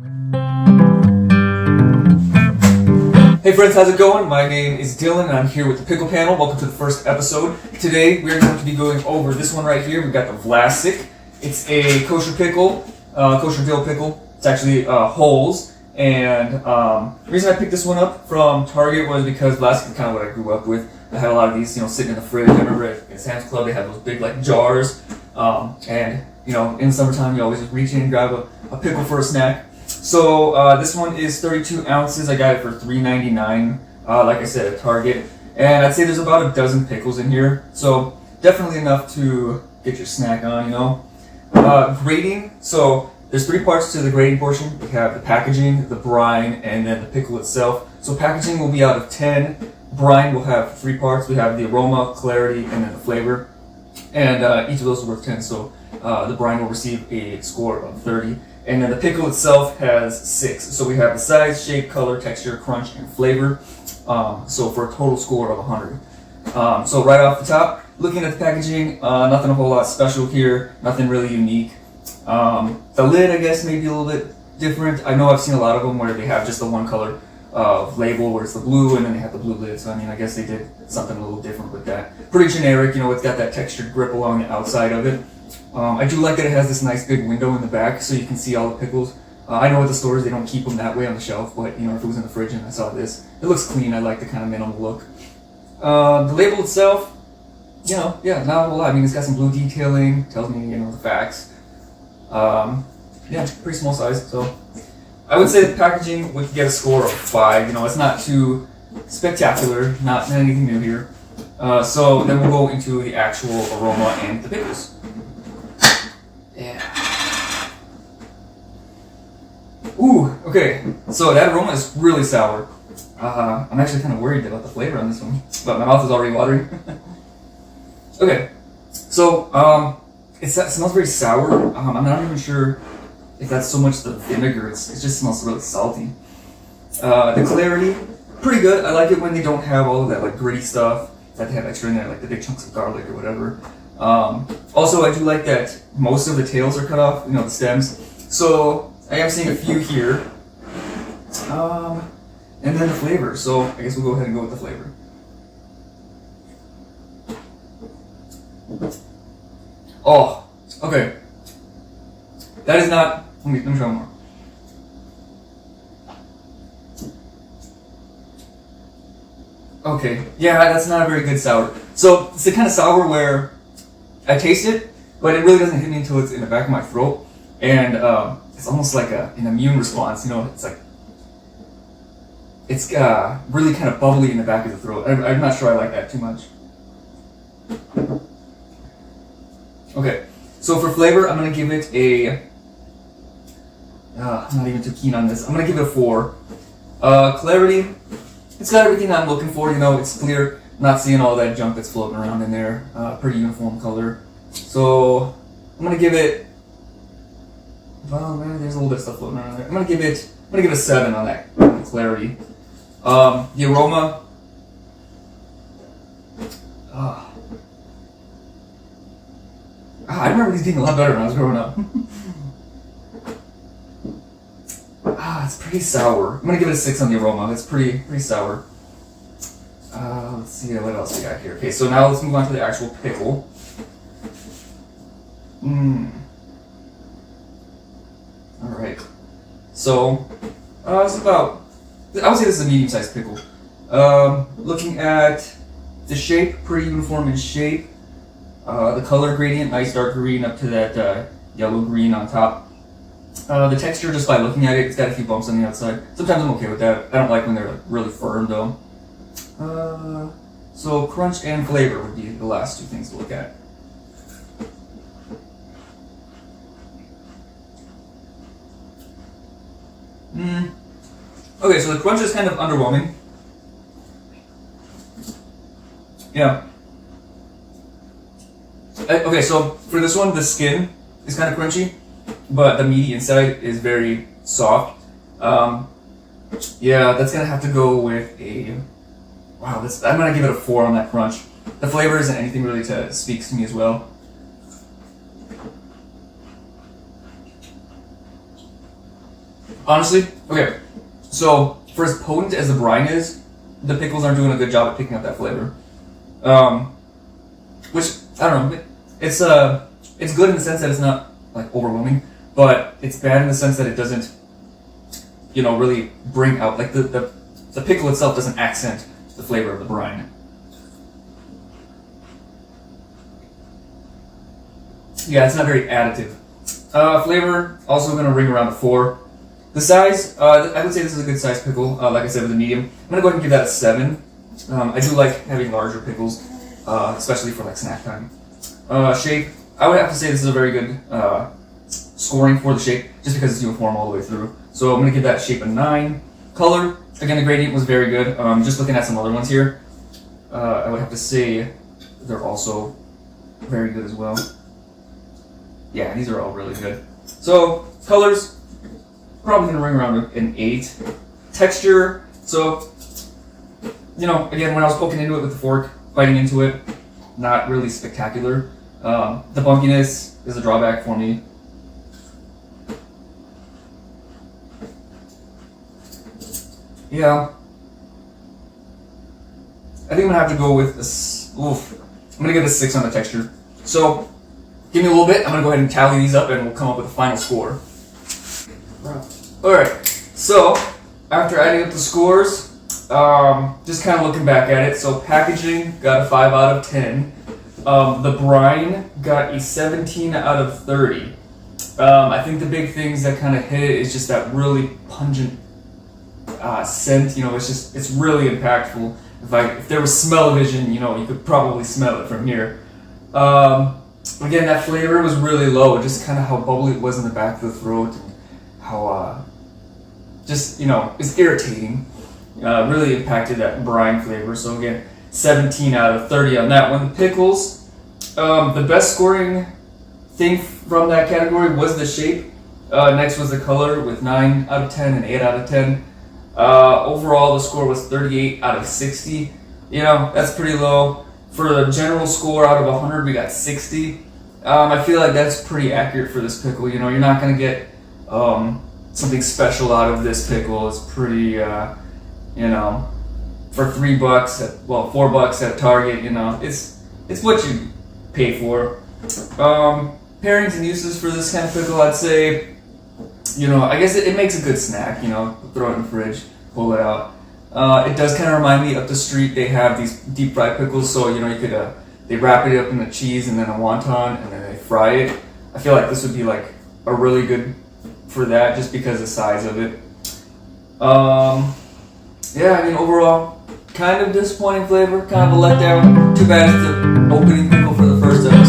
Hey friends, how's it going? My name is Dillon and I'm here with the Pickle panel. Welcome to the first episode. Today we're going to be going over this one right here. We've got the Vlasic. It's a kosher pickle, kosher dill pickle. It's actually holes. And the reason I picked this one up from Target was because Vlasic is kind of what I grew up with. I had a lot of these, sitting in the fridge. I remember at Sam's Club they had those big jars. And in the summertime you always just reach in and grab a pickle for a snack. So this one is 32 ounces. I got it for $3.99, like I said, at Target. And I'd say there's about a dozen pickles in here. So definitely enough to get your snack on, Grating. So there's three parts to the grating portion. We have the packaging, the brine, and then the pickle itself. So packaging will be out of 10. Brine will have 3 parts. We have the aroma, clarity, and then the flavor. And each of those is worth 10. So the brine will receive a score of 30. And then the pickle itself has 6. So we have the size, shape, color, texture, crunch, and flavor. So for a total score of 100. So right off the top, looking at the packaging, nothing a whole lot special here. Nothing really unique. The lid, I guess, may be a little bit different. I know I've seen a lot of them where they have just the one color label where it's the blue and then they have the blue lid. So I guess they did something a little different with that. Pretty generic, it's got that textured grip along the outside of it. I do like that it has this nice big window in the back so you can see all the pickles. I know at the stores they don't keep them that way on the shelf, but if it was in the fridge and I saw this, it looks clean. I like the kind of minimal look. The label itself, not a whole lot. It's got some blue detailing, tells me, the facts. Pretty small size, so I would say the packaging would get a score of 5. It's not too spectacular, not anything new here. So then we'll go into the actual aroma and the pickles. Yeah. Ooh, okay. So that aroma is really sour. I'm actually kind of worried about the flavor on this one, but my mouth is already watering. Okay. So, it smells very sour. I'm not even sure if that's so much the vinegar. It just smells really salty. The clarity, pretty good. I like it when they don't have all of that gritty stuff that they have extra in there, like the big chunks of garlic or whatever. Also, I do like that most of the tails are cut off, the stems. So I am seeing a few here. And then the flavor. So I guess we'll go ahead and go with the flavor. Oh, okay. That is not. Let me try more. Okay, yeah, that's not a very good sour. So it's the kind of sour where I taste it, but it really doesn't hit me until it's in the back of my throat, and it's almost like an immune response. It's really kind of bubbly in the back of the throat. I'm not sure I like that too much. Okay, so for flavor, I'm gonna give it a. I'm not even too keen on this. I'm gonna give it a 4. Clarity, it's got everything I'm looking for. It's clear. Not seeing all that junk that's floating around in there. Pretty uniform color. So I'm gonna give it. Well, man, there's a little bit of stuff floating around there. I'm gonna give it a 7 on that clarity. The aroma. I remember these being a lot better when I was growing up. It's pretty sour. I'm gonna give it a 6 on the aroma. It's pretty sour. Let's see what else we got here. Okay, so now let's move on to the actual pickle. Alright. So, it's about, I would say this is a medium-sized pickle. Looking at the shape, pretty uniform in shape. The color gradient, nice dark green up to that yellow-green on top. The texture, just by looking at it, it's got a few bumps on the outside. Sometimes I'm okay with that. I don't like when they're really firm, though. So crunch and flavor would be the last 2 things to look at. Okay, so the crunch is kind of underwhelming. Yeah. Okay, so for this one, the skin is kind of crunchy, but the meaty inside is very soft. Yeah, that's gonna have to go with a. Wow, I'm gonna give it a 4 on that crunch. The flavor isn't anything really speaks to me as well. Honestly, okay. So for as potent as the brine is, the pickles aren't doing a good job at picking up that flavor. Which I don't know. It's good in the sense that it's not like overwhelming, but it's bad in the sense that it doesn't, really bring out like the pickle itself doesn't accent the flavor of the brine. Yeah, it's not very additive. Flavor also going to ring around a 4. The size, I would say this is a good size pickle. Like I said, with a medium, I'm going to go ahead and give that a 7. I do like having larger pickles, especially for like snack time. Shape, I would have to say this is a very good scoring for the shape, just because it's uniform all the way through. So I'm going to give that shape a 9. Color, again, the gradient was very good. Just looking at some other ones here, I would have to say they're also very good as well. Yeah, these are all really good. So, colors, probably going to ring around an 8. Texture, so, again, when I was poking into it with the fork, biting into it, not really spectacular. The bunkiness is a drawback for me. Yeah. I think I'm going to have to go with this. Oof. I'm going to give this 6 on the texture. So, give me a little bit. I'm going to go ahead and tally these up and we'll come up with a final score. Alright, so after adding up the scores, just kind of looking back at it. So packaging got a 5 out of 10. The brine got a 17 out of 30. I think the big things that kind of hit it is just that really pungent scent. It's really impactful. If there was smell-o-vision, you could probably smell it from here. Again, that flavor was really low, just kind of how bubbly it was in the back of the throat, and how, it's irritating. Really impacted that brine flavor. So again, 17 out of 30 on that one. The pickles, the best scoring thing from that category was the shape. Next was the color with 9 out of 10 and 8 out of 10. Overall, the score was 38 out of 60. That's pretty low. For the general score out of 100, we got 60. I feel like that's pretty accurate for this pickle. You're not going to get something special out of this pickle. It's pretty, for $3 $4 at Target, it's what you pay for. Pairings and uses for this kind of pickle, I'd say, I guess it makes a good snack. Throw it in the fridge, pull it out. It does kind of remind me up the street. They have these deep fried pickles, so you could they wrap it up in the cheese and then a wonton and then they fry it. I feel like this would be like a really good for that, just because of the size of it. Overall, kind of disappointing flavor, kind of a letdown. Too bad it's the opening pickle for the first episode.